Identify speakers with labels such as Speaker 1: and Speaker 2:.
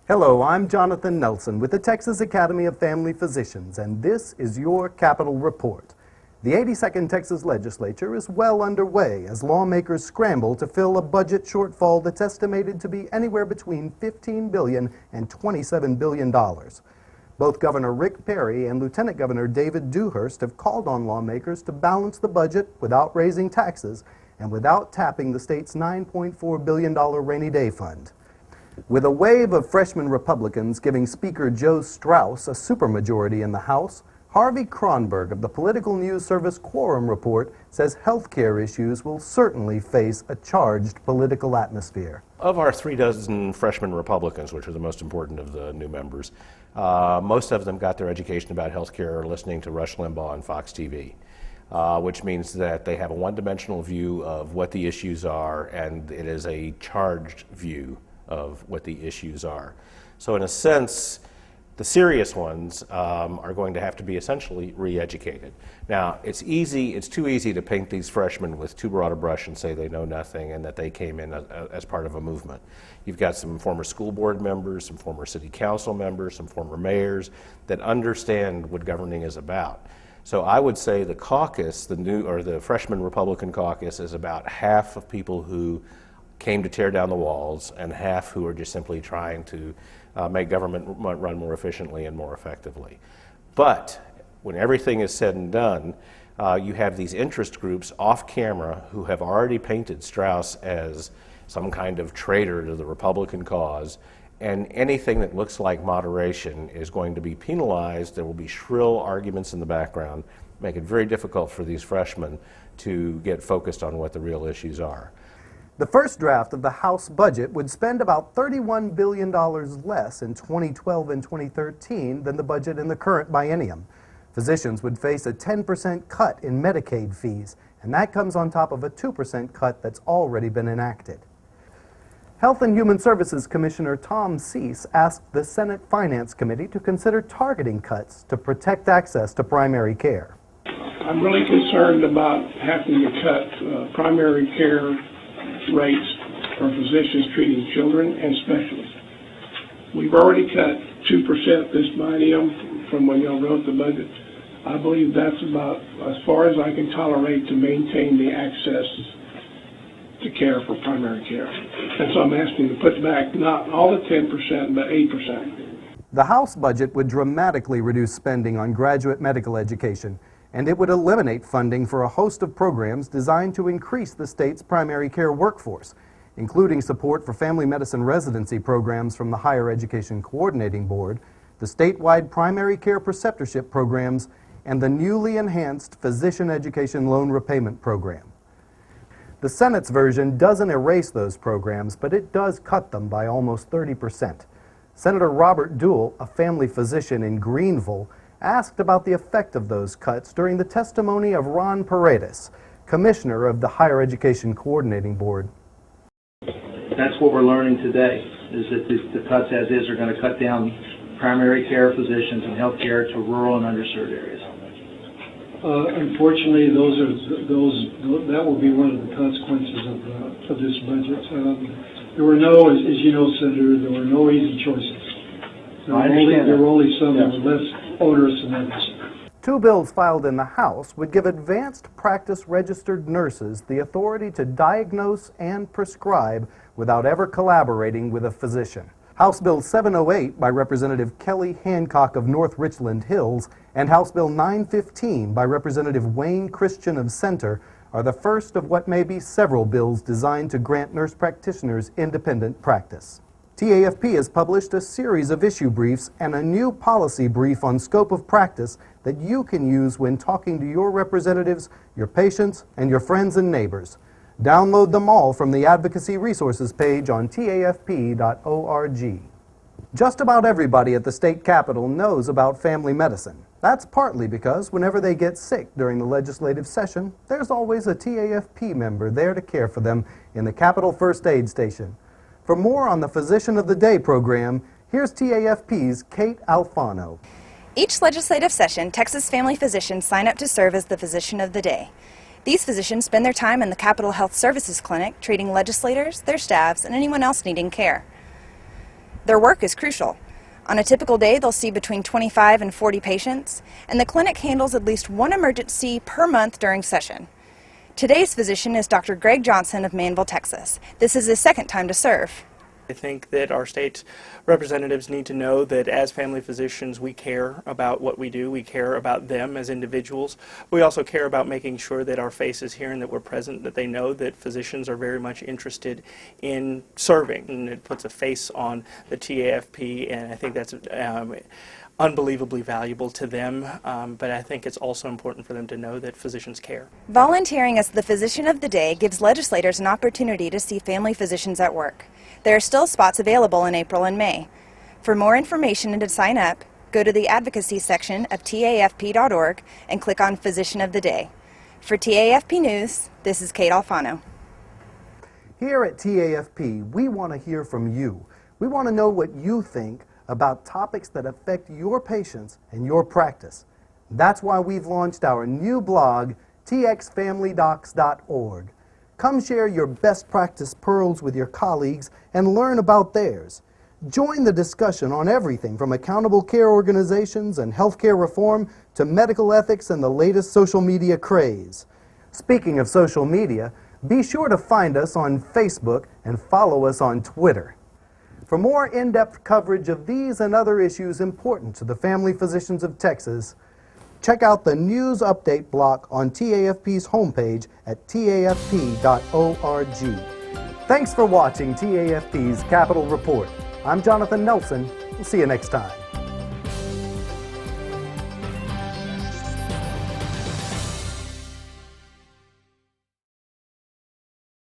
Speaker 1: Hello, I'm Jonathan Nelson with the Texas Academy of Family Physicians, and this is your Capitol Report. The 82nd Texas Legislature is well underway as lawmakers scramble to fill a budget shortfall that's estimated to be anywhere between $15 billion and $27 billion. Both Governor Rick Perry and Lieutenant Governor David Dewhurst have called on lawmakers to balance the budget without raising taxes and without tapping the state's $9.4 billion rainy day fund. With a wave of freshman Republicans giving Speaker Joe Straus a supermajority in the House, Harvey Kronberg of the Political News Service Quorum Report says health care issues will certainly face a charged political atmosphere.
Speaker 2: Of our 36 freshman Republicans, which are the most important of the new members, most of them got their education about health care listening to Rush Limbaugh on Fox TV. Which means that they have a one-dimensional view of what the issues are, and it is a charged view of what the issues are. So in a sense, the serious ones are going to have to be essentially re-educated. Now, it's too easy to paint these freshmen with too broad a brush and say they know nothing and that they came in as part of a movement. You've got some former school board members, some former city council members, some former mayors that understand what governing is about. So I would say the caucus, the freshman Republican caucus, is about half of people who came to tear down the walls and half who are just simply trying to make government run more efficiently and more effectively. But when everything is said and done, you have these interest groups off camera who have already painted Straus as some kind of traitor to the Republican cause, and anything that looks like moderation is going to be penalized. There will be shrill arguments in the background, make it very difficult for these freshmen to get focused on what the real issues are.
Speaker 1: The first draft of the House budget would spend about $31 billion less in 2012 and 2013 than the budget in the current biennium. Physicians would face a 10% cut in Medicaid fees, and that comes on top of a 2% cut that's already been enacted. Health and Human Services Commissioner Tom Cease asked the Senate Finance Committee to consider targeting cuts to protect access to primary care.
Speaker 3: I'm really concerned about having to cut primary care rates for physicians treating children and specialists. We've already cut 2% this biennium from when y'all wrote the budget. I believe that's about as far as I can tolerate to maintain the access to care for primary care. And so I'm asking to put back not all the 10%, but 8%.
Speaker 1: The House budget would dramatically reduce spending on graduate medical education, and it would eliminate funding for a host of programs designed to increase the state's primary care workforce, including support for family medicine residency programs from the Higher Education Coordinating Board, the statewide primary care preceptorship programs, and the newly enhanced Physician Education Loan Repayment Program. The Senate's version doesn't erase those programs, but it does cut them by almost 30%. Senator Robert Deuel, a family physician in Greenville, asked about the effect of those cuts during the testimony of Ron Paredes, commissioner of the Higher Education Coordinating Board.
Speaker 4: That's what we're learning today, is that the cuts as is are going to cut down primary care physicians and health care to rural and underserved areas.
Speaker 5: Unfortunately, that will be one of the consequences of this budget. There were no, as you know, Senator, there were no easy choices. There were only some that were less onerous than others.
Speaker 1: Two bills filed in the House would give advanced practice registered nurses the authority to diagnose and prescribe without ever collaborating with a physician. House Bill 708 by Representative Kelly Hancock of North Richland Hills and House Bill 915 by Representative Wayne Christian of Center are the first of what may be several bills designed to grant nurse practitioners independent practice. TAFP has published a series of issue briefs and a new policy brief on scope of practice that you can use when talking to your representatives, your patients, and your friends and neighbors. Download them all from the Advocacy Resources page on tafp.org. Just about everybody at the state capitol knows about family medicine. That's partly because whenever they get sick during the legislative session, there's always a TAFP member there to care for them in the Capitol First Aid Station. For more on the Physician of the Day program, here's TAFP's Kate Alfano.
Speaker 6: Each legislative session, Texas family physicians sign up to serve as the Physician of the Day. These physicians spend their time in the Capitol Health Services Clinic treating legislators, their staffs, and anyone else needing care. Their work is crucial. On a typical day, they'll see between 25 and 40 patients, and the clinic handles at least one emergency per month during session. Today's physician is Dr. Greg Johnson of Manville, Texas. This is his second time to serve.
Speaker 7: I think that our state representatives need to know that as family physicians, we care about what we do. We care about them as individuals. We also care about making sure that our face is here and that we're present, that they know that physicians are very much interested in serving. And it puts a face on the TAFP, and I think that's unbelievably valuable to them, but I think it's also important for them to know that physicians care.
Speaker 6: Volunteering as the physician of the day gives legislators an opportunity to see family physicians at work. There are still spots available in April and May. For more information and to sign up, go to the advocacy section of TAFP.org and click on Physician of the Day. For TAFP News, this is Kate Alfano.
Speaker 1: Here at TAFP, we want to hear from you. We want to know what you think about topics that affect your patients and your practice. That's why we've launched our new blog, txfamilydocs.org. Come share your best practice pearls with your colleagues and learn about theirs. Join the discussion on everything from accountable care organizations and healthcare reform to medical ethics and the latest social media craze. Speaking of social media, be sure to find us on Facebook and follow us on Twitter. For more in-depth coverage of these and other issues important to the family physicians of Texas, check out the news update block on TAFP's homepage at tafp.org. Thanks for watching TAFP's Capitol Report. I'm Jonathan Nelson. We'll see you next time.